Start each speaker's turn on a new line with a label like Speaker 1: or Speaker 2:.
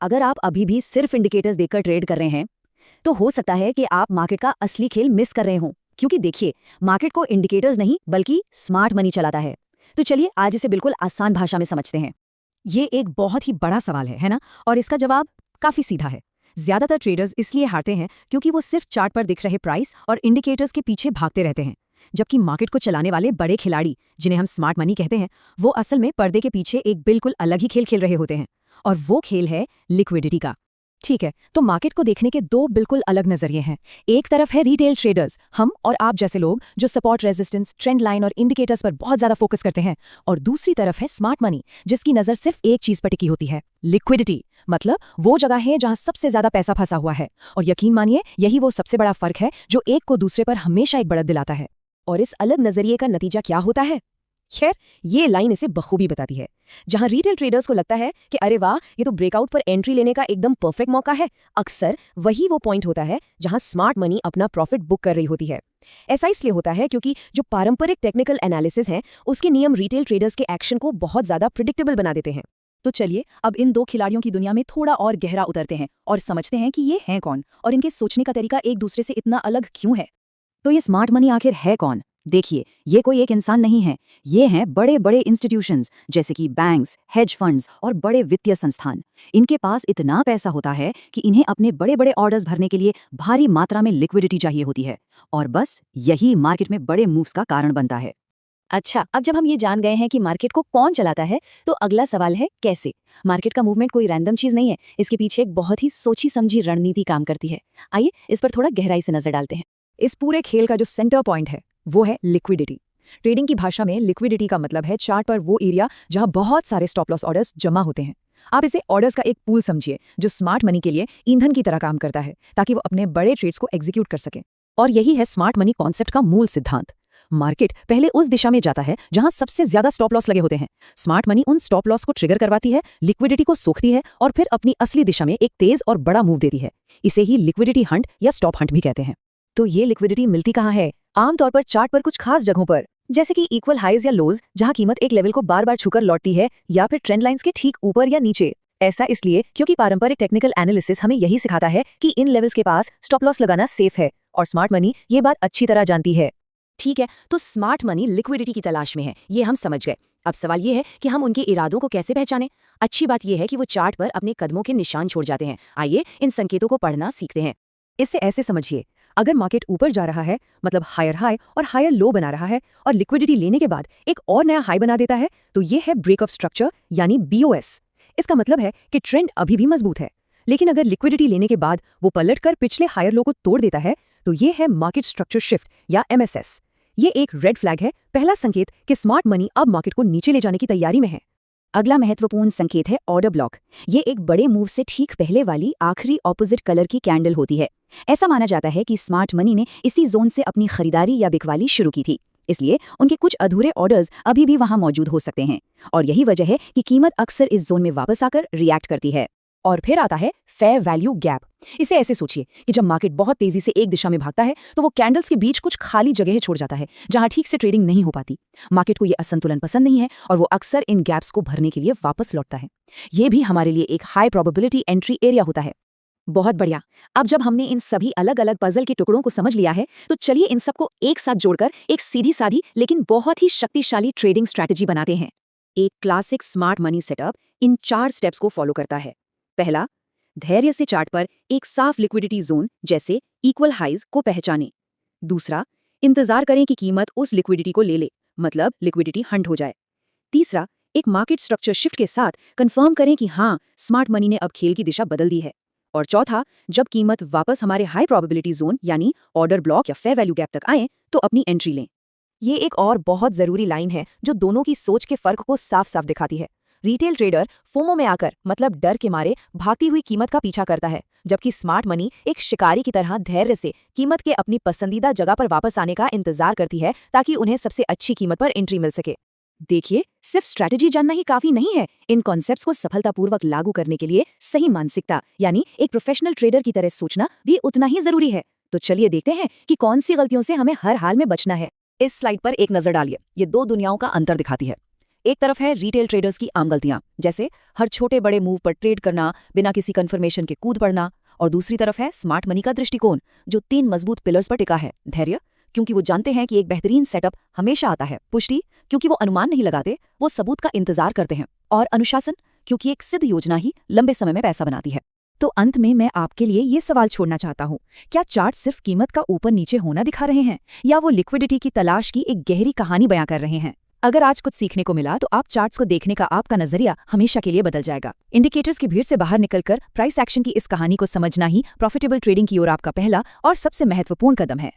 Speaker 1: अगर आप अभी भी सिर्फ इंडिकेटर्स देखकर ट्रेड कर रहे हैं तो हो सकता है कि आप मार्केट का असली खेल मिस कर रहे हों, क्योंकि देखिए, मार्केट को इंडिकेटर्स नहीं बल्कि स्मार्ट मनी चलाता है। तो चलिए आज इसे बिल्कुल आसान भाषा में समझते हैं। ये एक बहुत ही बड़ा सवाल है ना? और इसका जवाब काफी सीधा है। ज्यादातर ट्रेडर्स इसलिए हारते हैं क्योंकि वो सिर्फ चार्ट पर दिख रहे प्राइस और इंडिकेटर्स के पीछे भागते रहते हैं, जबकि मार्केट को चलाने वाले बड़े खिलाड़ी, जिन्हें हम स्मार्ट मनी कहते हैं, वो असल में पर्दे के पीछे एक बिल्कुल अलग ही खेल खेल रहे होते हैं। और वो खेल है लिक्विडिटी का। ठीक है, तो मार्केट को देखने के दो बिल्कुल अलग नजरिए हैं। एक तरफ है रिटेल ट्रेडर्स, हम और आप जैसे लोग जो सपोर्ट, रेजिस्टेंस, ट्रेंड लाइन और इंडिकेटर्स पर बहुत ज्यादा फोकस करते हैं। और दूसरी तरफ है स्मार्ट मनी, जिसकी नजर सिर्फ एक चीज पर टिकी होती है, लिक्विडिटी। मतलब वो जगह है जहां सबसे ज्यादा पैसा फंसा हुआ है। और यकीन मानिए, यही वो सबसे बड़ा फर्क है जो एक को दूसरे पर हमेशा एक बढ़त दिलाता है। और इस अलग नजरिए का नतीजा क्या होता है? खैर, ये लाइन इसे बखूबी बताती है। जहां रिटेल ट्रेडर्स को लगता है कि अरे वाह, ये तो ब्रेकआउट पर एंट्री लेने का एकदम परफेक्ट मौका है, अक्सर वही वो पॉइंट होता है जहां स्मार्ट मनी अपना प्रॉफिट बुक कर रही होती है। ऐसा इसलिए होता है क्योंकि जो पारंपरिक टेक्निकल एनालिसिस है, उसके नियम रिटेल ट्रेडर्स के एक्शन को बहुत ज्यादा प्रिडिक्टेबल बना देते हैं। तो चलिए अब इन दो खिलाड़ियों की दुनिया में थोड़ा और गहरा उतरते हैं और समझते हैं कि ये हैं कौन और इनके सोचने का तरीका एक दूसरे से इतना अलग क्यों है। तो ये स्मार्ट मनी आखिर है कौन? देखिए, ये कोई एक इंसान नहीं है। ये हैं बड़े बड़े इंस्टीट्यूशंस, जैसे कि बैंक्स, हेज फंड्स और बड़े वित्तीय संस्थान। इनके पास इतना पैसा होता है कि इन्हें अपने बड़े बड़े ऑर्डर्स भरने के लिए भारी मात्रा में लिक्विडिटी चाहिए होती है। और बस यही मार्केट में बड़े मूव्स का कारण बनता है। अच्छा, अब जब हम ये जान गए हैं कि मार्केट को कौन चलाता है, तो अगला सवाल है कैसे। मार्केट का मूवमेंट कोई रैंडम चीज नहीं है, इसके पीछे एक बहुत ही सोची समझी रणनीति काम करती है। आइए इस पर थोड़ा गहराई से नजर डालते हैं। इस पूरे खेल का जो सेंटर पॉइंट है वो है लिक्विडिटी। ट्रेडिंग की भाषा में लिक्विडिटी का मतलब है चार्ट पर वो एरिया जहां बहुत सारे स्टॉप लॉस ऑर्डर्स जमा होते हैं। आप इसे ऑर्डर्स का एक पूल समझिए जो स्मार्ट मनी के लिए ईंधन की तरह काम करता है, ताकि वो अपने बड़े ट्रेड्स को एग्जीक्यूट कर सके। और यही है स्मार्ट मनी कॉन्सेप्ट का मूल सिद्धांत। मार्केट पहले उस दिशा में जाता है जहां सबसे ज्यादा स्टॉप लॉस लगे होते हैं। स्मार्ट मनी उन स्टॉप लॉस को ट्रिगर करवाती है, लिक्विडिटी को सोखती है और फिर अपनी असली दिशा में एक तेज और बड़ा मूव देती है। इसे ही लिक्विडिटी हंट या स्टॉप हंट भी कहते हैं। तो ये लिक्विडिटी मिलती कहाँ है? आमतौर पर चार्ट पर कुछ खास जगहों पर, जैसे कि इक्वल हाइज या लोज, जहां कीमत एक लेवल को बार बार छूकर लौटती है, या फिर ट्रेंड लाइंस के ठीक ऊपर या नीचे। ऐसा इसलिए क्योंकि पारंपरिक टेक्निकल एनालिसिस हमें यही सिखाता है कि इन लेवल्स के पास स्टॉप लॉस लगाना सेफ है, और स्मार्ट मनी ये बात अच्छी तरह जानती है। ठीक है, तो स्मार्ट मनी लिक्विडिटी की तलाश में है, ये हम समझ गए। अब सवाल ये है कि हम उनके इरादों को कैसे पहचानें। अच्छी बात यह है कि वो चार्ट पर अपने कदमों के निशान छोड़ जाते हैं। आइए इन संकेतों को पढ़ना सीखते हैं। इसे ऐसे समझिए, अगर मार्केट ऊपर जा रहा है, मतलब हायर हाई और हायर लो बना रहा है, और लिक्विडिटी लेने के बाद एक और नया हाई बना देता है, तो ये है ब्रेक ऑफ स्ट्रक्चर यानी बीओएस। इसका मतलब है कि ट्रेंड अभी भी मजबूत है, लेकिन अगर लिक्विडिटी लेने के बाद वो पलटकर पिछले हायर लो को तोड़ देता है, तो ये है मार्केट स्ट्रक्चर शिफ्ट या एमएसएस। ये एक रेड फ्लैग है, पहला संकेत कि स्मार्ट मनी अब मार्केट को नीचे ले जाने की तैयारी में है। अगला महत्वपूर्ण संकेत है ऑर्डर ब्लॉक। ये एक बड़े मूव से ठीक पहले वाली आखिरी ऑपोजिट कलर की कैंडल होती है। ऐसा माना जाता है कि स्मार्ट मनी ने इसी जोन से अपनी खरीदारी या बिकवाली शुरू की थी, इसलिए उनके कुछ अधूरे ऑर्डर्स अभी भी वहां मौजूद हो सकते हैं। और यही वजह है कि कीमत अक्सर इस जोन में वापस आकर रिएक्ट करती है। और फिर आता है फेयर वैल्यू गैप। इसे ऐसे सोचिए कि जब मार्केट बहुत तेजी से एक दिशा में भागता है, तो वो कैंडल्स के बीच कुछ खाली जगह छोड़ जाता है जहां ठीक से ट्रेडिंग नहीं हो पाती। मार्केट को ये असंतुलन पसंद नहीं है और वो अक्सर इन गैप्स को भरने के लिए वापस लौटता है। ये भी हमारे लिए एक हाई प्रोबेबिलिटी एंट्री एरिया होता है। बहुत बढ़िया। अब जब हमने इन सभी अलग अलग पजल के टुकड़ों को समझ लिया है, तो चलिए इन सबको एक साथ जोड़कर एक सीधी सादी लेकिन बहुत ही शक्तिशाली ट्रेडिंग स्ट्रैटेजी बनाते हैं। एक क्लासिक स्मार्ट मनी सेटअप इन 4 स्टेप्स को फॉलो करता है। पहला, धैर्य से चार्ट पर एक साफ लिक्विडिटी जोन जैसे इक्वल हाइज को पहचानें। दूसरा, इंतजार करें कि कीमत उस लिक्विडिटी को ले ले, मतलब लिक्विडिटी हंट हो जाए। तीसरा, एक मार्केट स्ट्रक्चर शिफ्ट के साथ कंफर्म करें कि हाँ, स्मार्ट मनी ने अब खेल की दिशा बदल दी है। और चौथा, जब कीमत वापस हमारे हाई प्रोबेबिलिटी जोन यानी ऑर्डर ब्लॉक या फेयर वैल्यू गैप तक आए, तो अपनी एंट्री लें। ये एक और बहुत जरूरी लाइन है जो दोनों की सोच के फर्क को साफ साफ दिखाती है। रिटेल ट्रेडर फोमो में आकर, मतलब डर के मारे, भागती हुई कीमत का पीछा करता है, जबकि स्मार्ट मनी एक शिकारी की तरह धैर्य से कीमत के अपनी पसंदीदा जगह पर वापस आने का इंतजार करती है, ताकि उन्हें सबसे अच्छी कीमत पर एंट्री मिल सके। देखिए, सिर्फ स्ट्रैटेजी जानना ही काफी नहीं है। इन कॉन्सेप्ट्स को सफलतापूर्वक लागू करने के लिए सही मानसिकता यानी एक प्रोफेशनल ट्रेडर की तरह सोचना भी उतना ही जरूरी है। तो चलिए देखते हैं कि कौन सी गलतियों से हमें हर हाल में बचना है। इस स्लाइड पर एक नजर डालिए, ये 2 दुनियाओं का अंतर दिखाती है। एक तरफ है रिटेल ट्रेडर्स की आम गलतियां, जैसे हर छोटे बड़े मूव पर ट्रेड करना, बिना किसी कंफर्मेशन के कूद पड़ना। और दूसरी तरफ है स्मार्ट मनी का दृष्टिकोण, जो 3 मजबूत पिलर्स पर टिका है। धैर्य, क्योंकि वो जानते हैं कि एक बेहतरीन सेटअप हमेशा आता है। पुष्टि, क्योंकि वो अनुमान नहीं लगाते, वो सबूत का इंतजार करते हैं। और अनुशासन, क्योंकि एक सिद्ध योजना ही लंबे समय में पैसा बनाती है। तो अंत में मैं आपके लिए ये सवाल छोड़ना चाहता हूँ, क्या चार्ट सिर्फ कीमत का ऊपर नीचे होना दिखा रहे हैं, या वो लिक्विडिटी की तलाश की एक गहरी कहानी बयां कर रहे हैं? अगर आज कुछ सीखने को मिला तो आप चार्ट्स को देखने का आपका नजरिया हमेशा के लिए बदल जाएगा। इंडिकेटर्स की भीड़ से बाहर निकलकर प्राइस एक्शन की इस कहानी को समझना ही प्रॉफिटेबल ट्रेडिंग की ओर आपका पहला और सबसे महत्वपूर्ण कदम है।